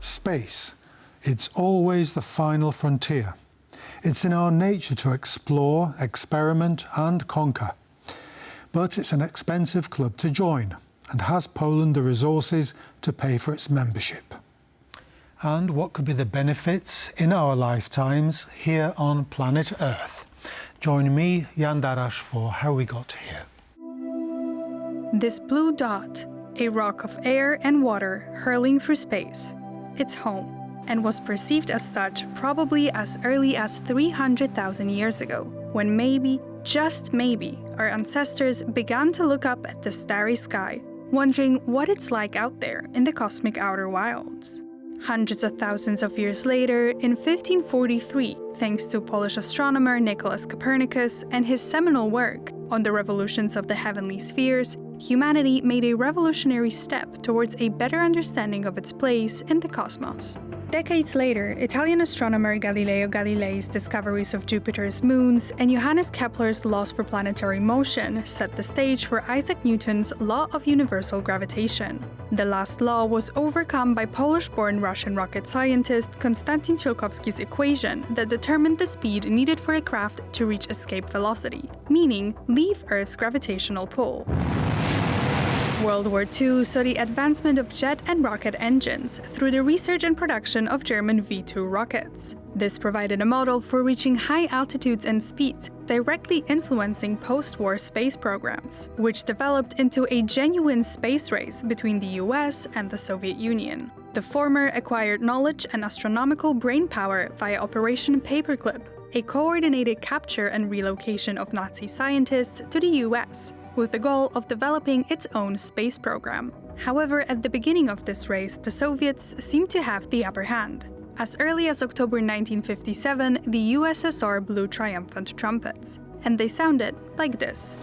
Space. It's always the final frontier. It's in our nature to explore, experiment and conquer. But it's an expensive club to join. And has Poland the resources to pay for its membership? And what could be the benefits in our lifetimes here on planet Earth? Join me, Darasz, for How We Got Here. This blue dot, a rock of air and water hurling through space. It's home, and was perceived as such probably as early as 300,000 years ago, when maybe, just maybe, our ancestors began to look up at the starry sky, wondering what it's like out there in the cosmic outer wilds. Hundreds of thousands of years later, in 1543, thanks to Polish astronomer Nicholas Copernicus and his seminal work on the revolutions of the heavenly spheres, humanity made a revolutionary step towards a better understanding of its place in the cosmos. Decades later, Italian astronomer Galileo Galilei's discoveries of Jupiter's moons and Johannes Kepler's laws for planetary motion set the stage for Isaac Newton's law of universal gravitation. The last law was overcome by Polish-born Russian rocket scientist Konstantin Tsiolkovsky's equation that determined the speed needed for a craft to reach escape velocity, meaning leave Earth's gravitational pull. World War II saw the advancement of jet and rocket engines through the research and production of German V-2 rockets. This provided a model for reaching high altitudes and speeds, directly influencing post-war space programs, which developed into a genuine space race between the US and the Soviet Union. The former acquired knowledge and astronomical brainpower via Operation Paperclip, a coordinated capture and relocation of Nazi scientists to the US, with the goal of developing its own space program. However, at the beginning of this race, the Soviets seemed to have the upper hand. As early as October 1957, the USSR blew triumphant trumpets, and they sounded like this.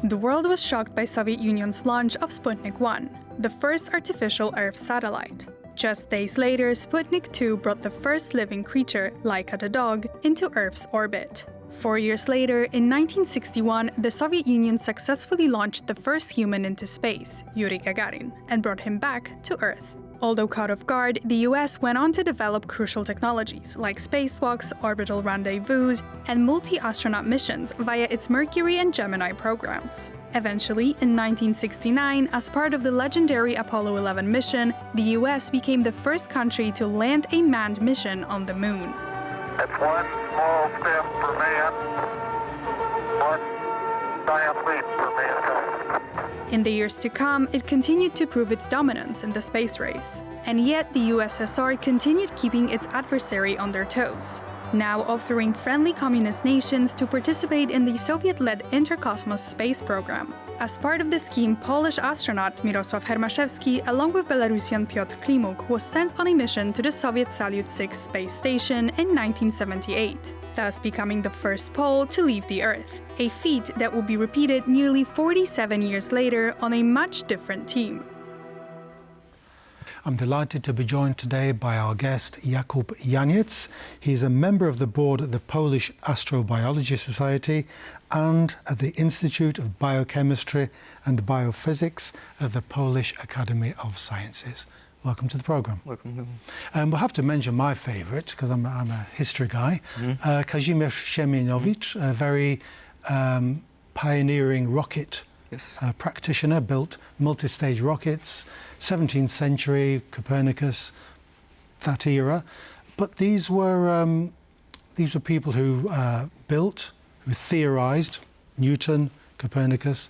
The world was shocked by Soviet Union's launch of Sputnik 1, the first artificial Earth satellite. Just days later, Sputnik 2 brought the first living creature, Laika the dog, into Earth's orbit. 4 years later, in 1961, the Soviet Union successfully launched the first human into space, Yuri Gagarin, and brought him back to Earth. Although caught off guard, the US went on to develop crucial technologies like spacewalks, orbital rendezvous, and multi-astronaut missions via its Mercury and Gemini programs. Eventually, in 1969, as part of the legendary Apollo 11 mission, the US became the first country to land a manned mission on the moon. It's one small step for man, one giant leap for mankind. In the years to come, it continued to prove its dominance in the space race. And yet, the USSR continued keeping its adversary on their toes, now offering friendly communist nations to participate in the Soviet-led Intercosmos space program. As part of the scheme, Polish astronaut Mirosław Hermaszewski, along with Belarusian Piotr Klimuk, was sent on a mission to the Soviet Salyut 6 space station in 1978, thus becoming the first Pole to leave the Earth, a feat that will be repeated nearly 47 years later on a much different team. I'm delighted to be joined today by our guest, Jakub Janiec. He's a member of the board at the Polish Astrobiology Society and at the Institute of Biochemistry and Biophysics of the Polish Academy of Sciences. Welcome to the programme. Welcome. We'll have to mention my favourite, because I'm a history guy, Kazimierz Siemienowicz, a very pioneering rocket practitioner, built multi-stage rockets, 17th century, Copernicus, that era. But these were people who built, who theorized, Newton, Copernicus,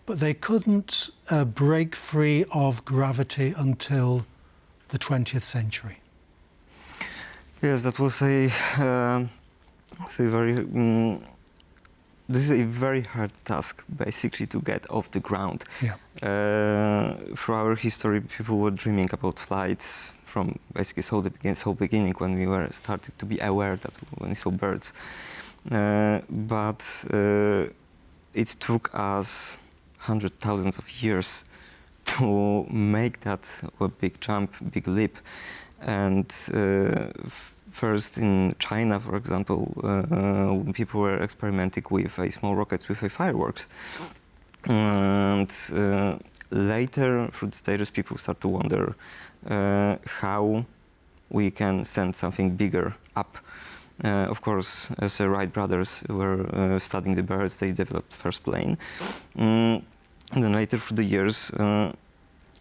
but they couldn't break free of gravity until the 20th century. Yes, that was this is a very hard task, basically, to get off the ground. Yeah. Through our history, people were dreaming about flights from basically so beginning, when we were starting to be aware that when we saw birds. But it took us hundreds of thousands of years to make that big jump, big leap. And first in China, for example, people were experimenting with small rockets with fireworks. And later, through the stages, people start to wonder how we can send something bigger up. Of course, as the Wright brothers were studying the birds, they developed first plane. And then later, through the years,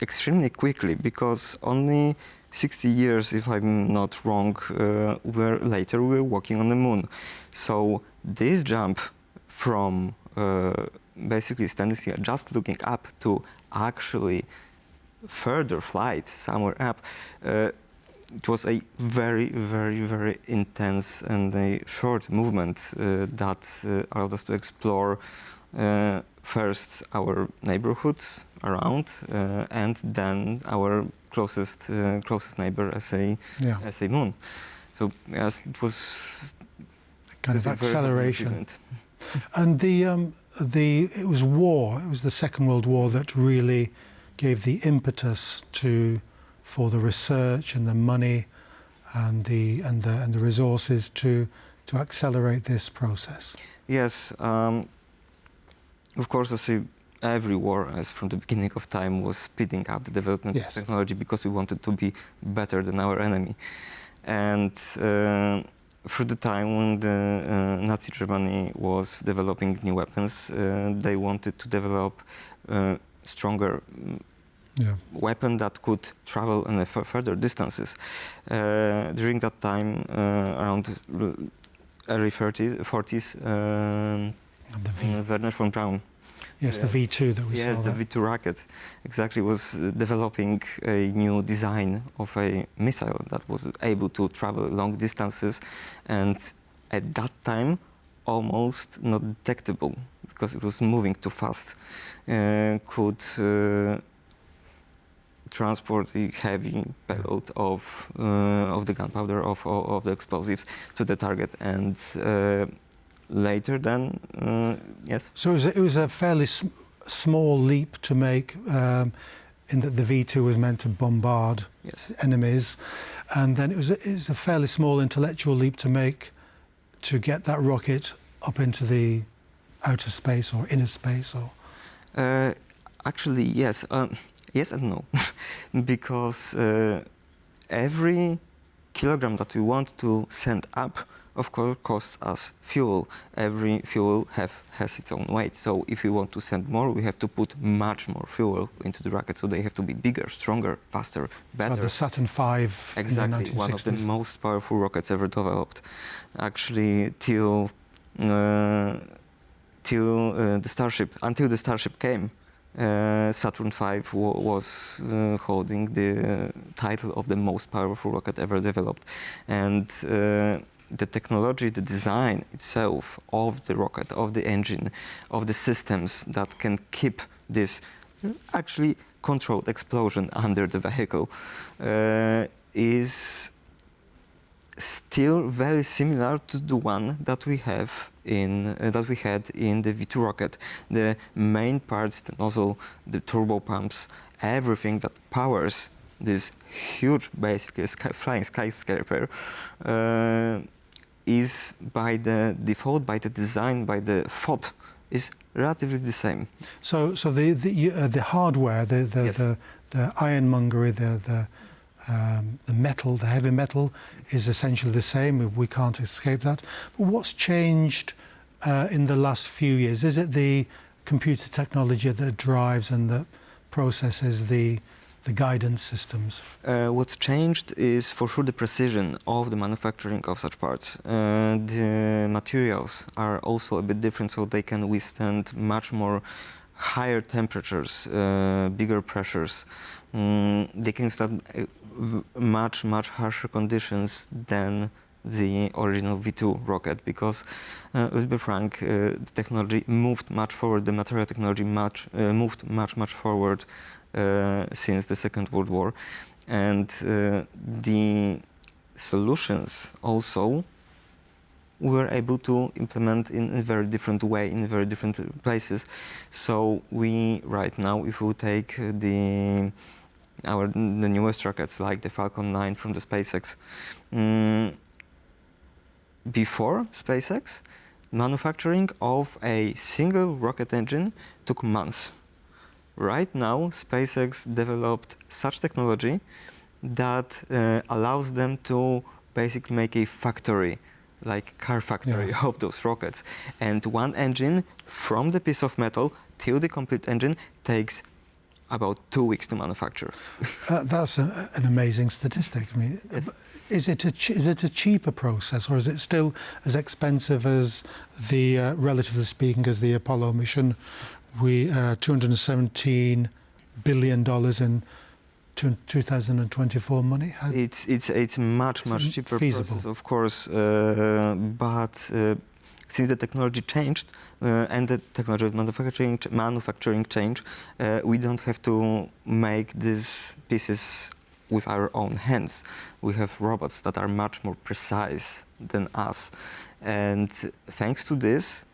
extremely quickly, because only 60 years, if I'm not wrong, later we were walking on the moon. So this jump from basically standing still, just looking up, to actually further flight somewhere up, it was a very, very, very intense and a short movement that allowed us to explore first our neighborhoods around, and then our closest neighbor as a moon. So yes, it was kind of a very acceleration. event. And it was war. It was the Second World War that really gave the impetus for the research and the money and the resources to accelerate this process. Yes, of course, every war, as from the beginning of time, was speeding up the development of technology because we wanted to be better than our enemy. And through the time when the Nazi Germany was developing new weapons, they wanted to develop stronger weapon that could travel in further distances. During that time, around early 40s, Werner von Braun. Yes, the V2 that we saw. Yes, the V2 rocket exactly was developing a new design of a missile that was able to travel long distances, and at that time almost not detectable because it was moving too fast. Could transport the heavy payload of the gunpowder, of the explosives to the target, and later then, yes. So it was a fairly small leap to make, in that the V2 was meant to bombard enemies, and then it was a fairly small intellectual leap to make to get that rocket up into the outer space or inner space, or. Actually, yes. Yes and no, because every kilogram that we want to send up, of course, costs us fuel. Every fuel has its own weight. So if we want to send more, we have to put much more fuel into the rocket. So they have to be bigger, stronger, faster, better. Like the Saturn V. Exactly, in the 1960s. one of the most powerful rockets ever developed. Actually, until the Starship came, Saturn V was holding the title of the most powerful rocket ever developed, and the technology, the design itself of the rocket, of the engine, of the systems that can keep this actually controlled explosion under the vehicle is still very similar to the one that we had in the V2 rocket. The main parts, the nozzle, the turbo pumps, everything that powers this huge, basically flying skyscraper, is by the default, by the design, by the thought, is relatively the same. So the hardware, the ironmongery, the metal, the heavy metal, is essentially the same. We can't escape that. But what's changed in the last few years? Is it the computer technology that drives and that processes the guidance systems? What's changed is for sure the precision of the manufacturing of such parts. The materials are also a bit different, so they can withstand much more higher temperatures, bigger pressures. They can withstand much harsher conditions than the original V2 rocket, because let's be frank, the technology moved much forward, the material technology moved much forward since the Second World War, and the solutions also were able to implement in a very different way, in very different places. So we right now, if we take the newest rockets like the Falcon 9 from the SpaceX, before SpaceX, manufacturing of a single rocket engine took months. right now, SpaceX developed such technology that allows them to basically make a factory, like car factory, Yes. of those rockets. And one engine from the piece of metal till the complete engine takes about 2 weeks to manufacture. That's an amazing statistic. I mean, Yes. is it a cheaper process, or is it still as expensive as the, relatively speaking, as the Apollo mission? We $217 billion in 2024 money. It's much cheaper feasible. process, of course, but since the technology changed and the technology of manufacturing changed, we don't have to make these pieces with our own hands. We have robots that are much more precise than us, and thanks to this,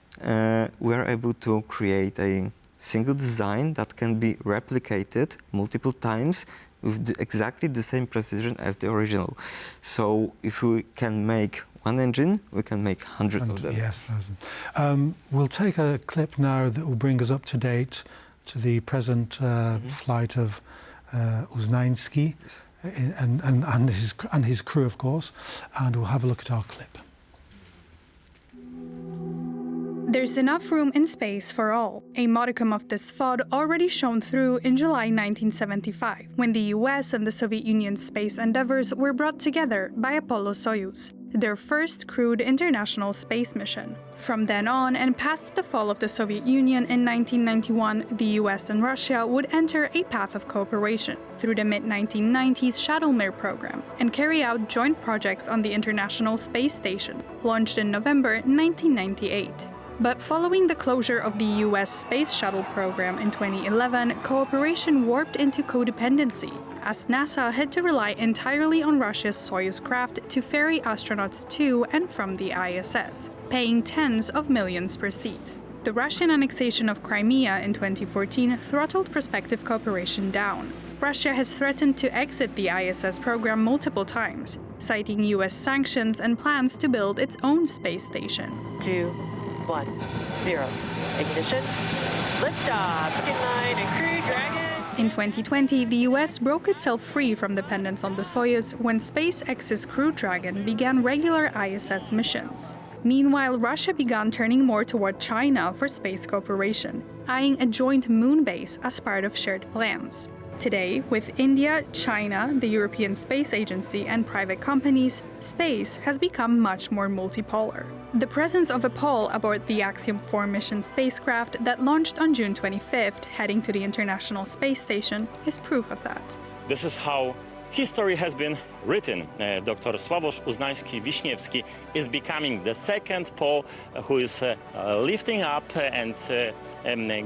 we are able to create a single design that can be replicated multiple times with exactly the same precision as the original. So if we can make one engine, we can make hundreds of them. Yes, thousands. We'll take a clip now that will bring us up to date to the present flight of Uznański and his crew, of course, and we'll have a look at our clip. There's enough room in space for all. A modicum of this thought already shone through in July 1975, when the US and the Soviet Union's space endeavors were brought together by Apollo-Soyuz, their first crewed international space mission. From then on, and past the fall of the Soviet Union in 1991, the US and Russia would enter a path of cooperation through the mid-1990s Shuttle Mir program and carry out joint projects on the International Space Station, launched in November 1998. But following the closure of the US Space Shuttle program in 2011, cooperation warped into codependency, as NASA had to rely entirely on Russia's Soyuz craft to ferry astronauts to and from the ISS, paying tens of millions per seat. The Russian annexation of Crimea in 2014 throttled prospective cooperation down. Russia has threatened to exit the ISS program multiple times, citing US sanctions and plans to build its own space station. 2, 1, 0. Ignition. Liftoff. Falcon 9 and Crew Dragon. In 2020, the US broke itself free from dependence on the Soyuz when SpaceX's Crew Dragon began regular ISS missions. Meanwhile, Russia began turning more toward China for space cooperation, eyeing a joint moon base as part of shared plans. Today, with India, China, the European Space Agency, and private companies, space has become much more multipolar. The presence of a Pole aboard the Axiom 4 mission spacecraft that launched on June 25th, heading to the International Space Station, is proof of that. This is how history has been written. Dr. Sławosz Uznański-Wiśniewski is becoming the second Pole who is lifting up and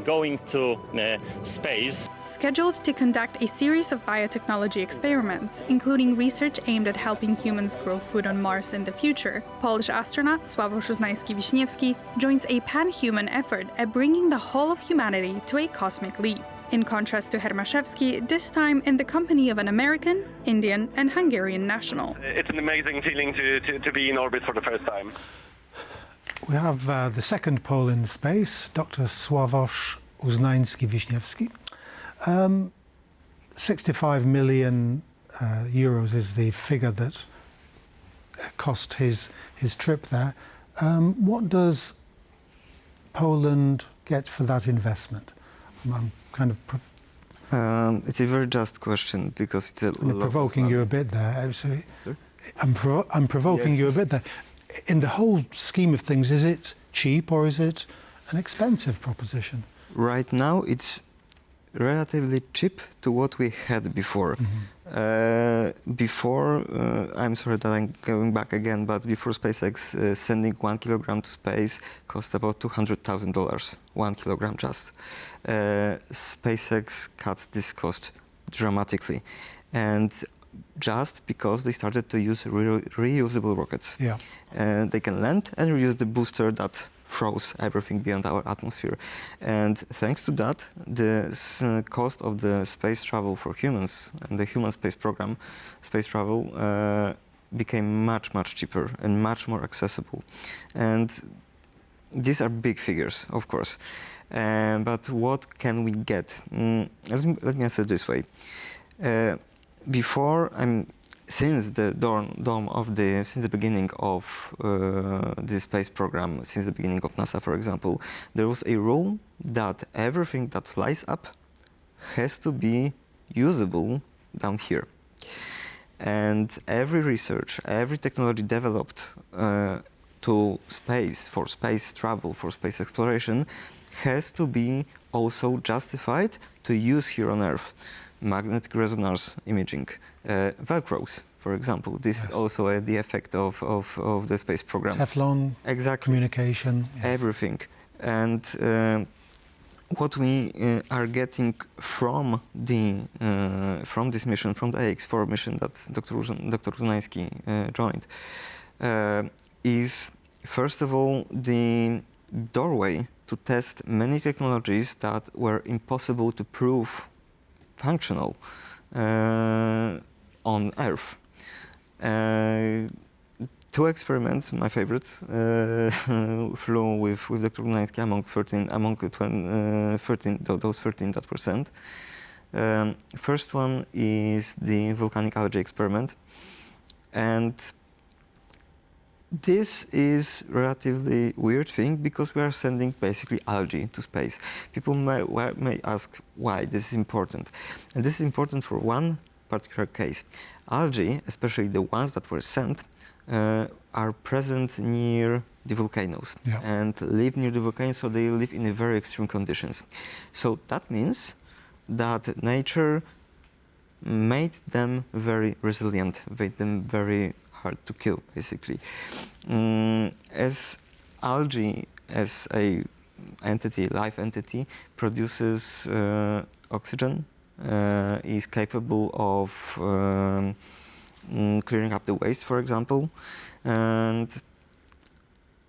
going to space. Scheduled to conduct a series of biotechnology experiments, including research aimed at helping humans grow food on Mars in the future, Polish astronaut Sławosz Uznański-Wiśniewski joins a pan-human effort at bringing the whole of humanity to a cosmic leap. In contrast to Hermaszewski, this time in the company of an American, Indian, and Hungarian national. It's an amazing feeling to be in orbit for the first time. We have the second Pole in space, Dr. Sławosz Uznański-Wiśniewski. 65 million euros is the figure that cost his trip there. What does Poland get for that investment? I'm kind of It's a very just question because it's provoking you a bit there. I'm provoking you a bit there. In the whole scheme of things, is it cheap or is it an expensive proposition? Right now, it's relatively cheap to what we had before. I'm sorry that I'm going back again, but before SpaceX sending 1 kilogram to space cost about $200,000, 1 kilogram just. SpaceX cut this cost dramatically, and just because they started to use reusable rockets. Yeah. They can land and reuse the booster that froze everything beyond our atmosphere. And thanks to that, the cost of the space travel for humans and the human space program, space travel, became much cheaper and much more accessible. And these are big figures, of course. But what can we get? Let me answer this way. Since the since the beginning of the space program, since the beginning of NASA, for example, there was a rule that everything that flies up has to be usable down here. And every research, every technology developed to space, for space travel, for space exploration, has to be also justified to use here on Earth. Magnetic resonance imaging, Velcros, for example. This is also the effect of the space program. Teflon, exactly. Communication. Yes. Everything. And what we are getting from this mission, from the AX-4 mission that Dr. Uznański joined, is first of all the doorway to test many technologies that were impossible to prove functional on Earth. Two experiments, my favorite, flew with Dr. Uznański those 13 that were sent. First one is the volcanic algae experiment, and this is relatively weird thing because we are sending basically algae to space. People may ask why this is important. And this is important for one particular case. Algae, especially the ones that were sent, are present near the volcanoes and live near the volcanoes, so they live in very extreme conditions. So that means that nature made them very resilient, made them very hard to kill, basically. As algae, as a entity, life entity, produces oxygen, is capable of clearing up the waste, for example. And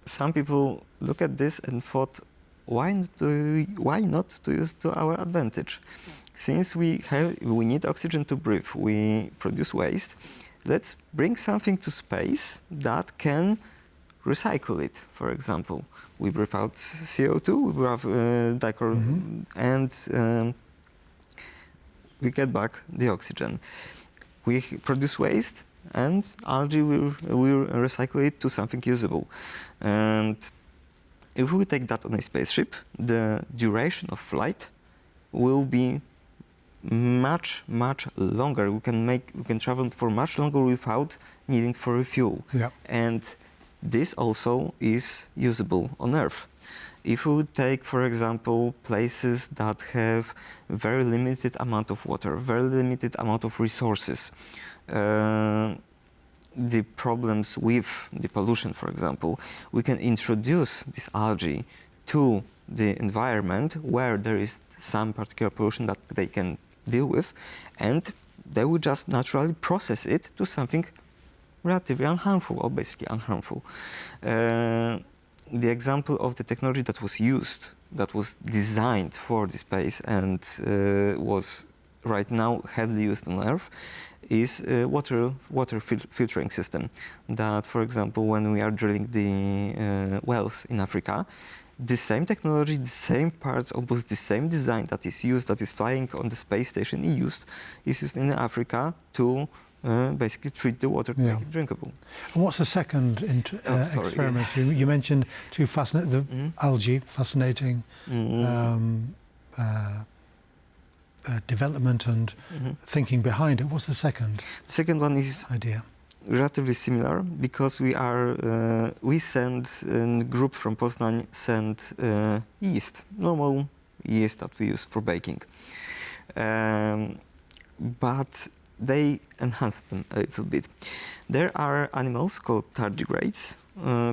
some people look at this and thought, why not to use to our advantage? Since we need oxygen to breathe, we produce waste. Let's bring something to space that can recycle it. For example, we breathe out CO2, we breathe and we get back the oxygen. We produce waste, and algae will recycle it to something usable. And if we take that on a spaceship, the duration of flight will be much longer. We can travel for much longer without needing for refuel. And this also is usable on Earth. If we would take, for example, places that have very limited amount of water, very limited amount of resources, the problems with the pollution, for example, we can introduce this algae to the environment where there is some particular pollution that they can deal with, and they will just naturally process it to something relatively unharmful, or basically unharmful. The example of the technology that was used, that was designed for the space and was right now heavily used on Earth, is water filtering system. That, for example, when we are drilling the wells in Africa, the same technology, the same parts, almost the same design that is flying on the space station is used in Africa to basically treat the water to make it drinkable. And what's the second experiment? You mentioned the algae, fascinating development and thinking behind it. What's the second? The second one is idea. Relatively similar, because we send a group from Poznań sent yeast, normal yeast that we use for baking, but they enhanced them a little bit. There are animals called tardigrades,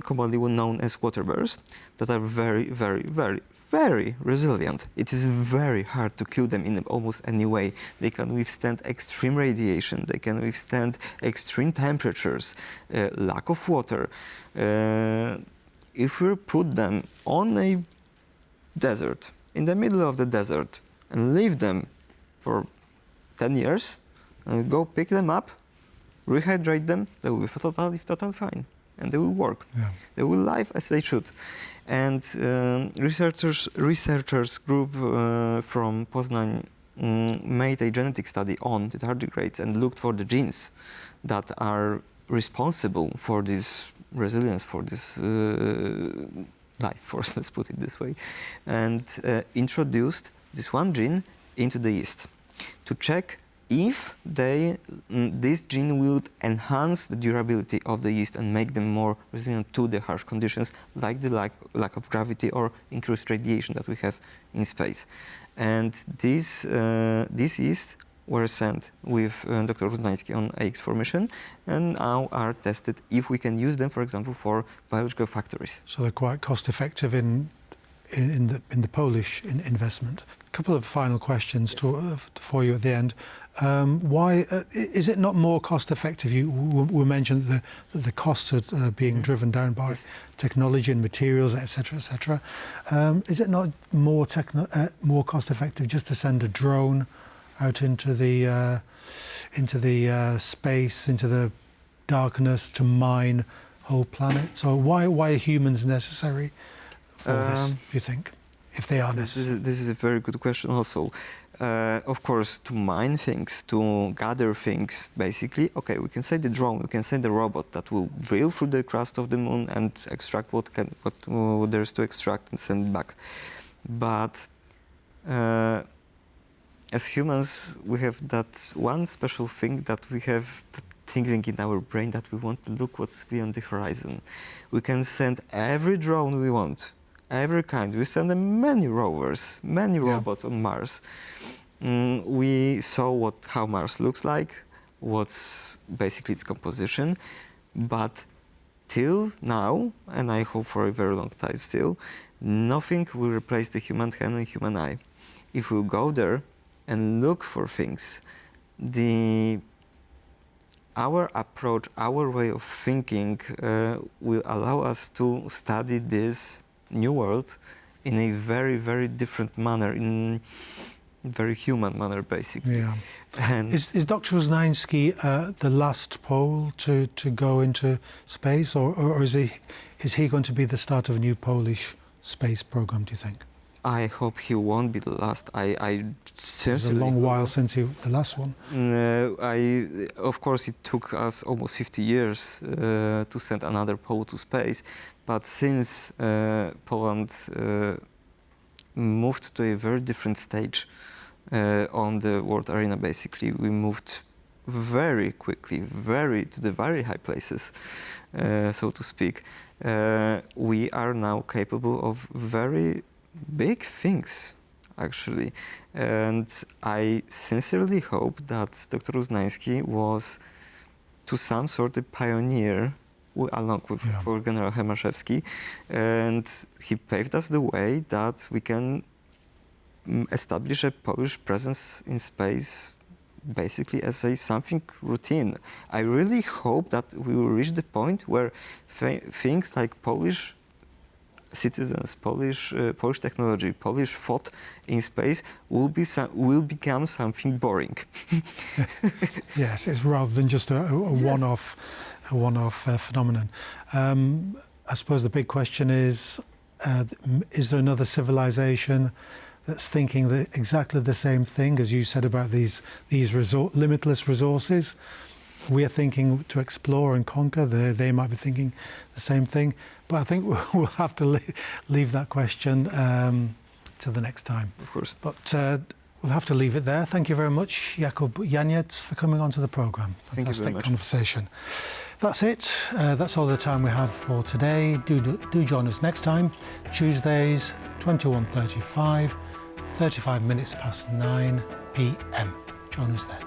commonly known as water bears, that are very resilient. It is very hard to kill them in almost any way. They can withstand extreme radiation, they can withstand extreme temperatures, lack of water. If we put them on a desert, in the middle of the desert, and leave them for 10 years, go pick them up, rehydrate them, they will be totally fine. and they will work. Yeah. They will live as they should. And researchers group from Poznań made a genetic study on the tardigrades and looked for the genes that are responsible for this resilience, for this life force, let's put it this way, and introduced this one gene into the yeast to check if this gene would enhance the durability of the yeast and make them more resilient to the harsh conditions, like the lack of gravity or increased radiation that we have in space. And these yeast were sent with Dr. Uznański on AX4 mission, and now are tested if we can use them, for example, for biological factories. So they're quite cost effective in the Polish investment. A couple of final questions for you at the end. Why is it not more cost effective? We mentioned that the costs are being driven down by technology and materials, etc., etc. Is it not more cost effective just to send a drone out into the space, into the darkness, to mine whole planets? Or why are humans necessary for this, do you think, if they are necessary? This is a very good question also. Of course, to mine things, to gather things, basically, okay, we can send the drone, we can send the robot that will drill through the crust of the moon and extract what there's to extract and send it back. But as humans, we have that one special thing that we have thinking in our brain that we want to look what's beyond the horizon. We can send every drone we want, every kind. We send them many rovers, many robots on Mars. We saw how Mars looks like, what's basically its composition, but till now, and I hope for a very long time still, nothing will replace the human hand and human eye. If we go there and look for things, our approach, our way of thinking will allow us to study this new world in a very, very different manner, in a very human manner, basically. Yeah. And Is Dr. Uznański the last Pole to go into space, or is he going to be the start of a new Polish space program, do you think? I hope he won't be the last. I seriously. It's a long while since the last one. Of course, it took us almost 50 years to send another Pole to space, but since Poland moved to a very different stage on the world arena, basically, we moved very quickly, to the very high places, so to speak. We are now capable of very big things, actually, and I sincerely hope that Dr. Uznański was, to some sort, a pioneer, along with General Hermaszewski, and he paved us the way that we can establish a Polish presence in space, basically as something routine. I really hope that we will reach the point where things like Polish citizens, Polish technology, Polish thought in space will become something boring. Yes, it's rather than just a one-off phenomenon. I suppose the big question is there another civilization that's thinking exactly the same thing as you said about these limitless resources? We are thinking to explore and conquer. They might be thinking the same thing. But I think we'll have to leave that question to the next time. Of course. But we'll have to leave it there. Thank you very much, Jakub, Janiec, for coming onto the programme. Fantastic conversation. That's it. That's all the time we have for today. Do join us next time, Tuesdays, 21:35, 35 minutes past 9 p.m. Join us then.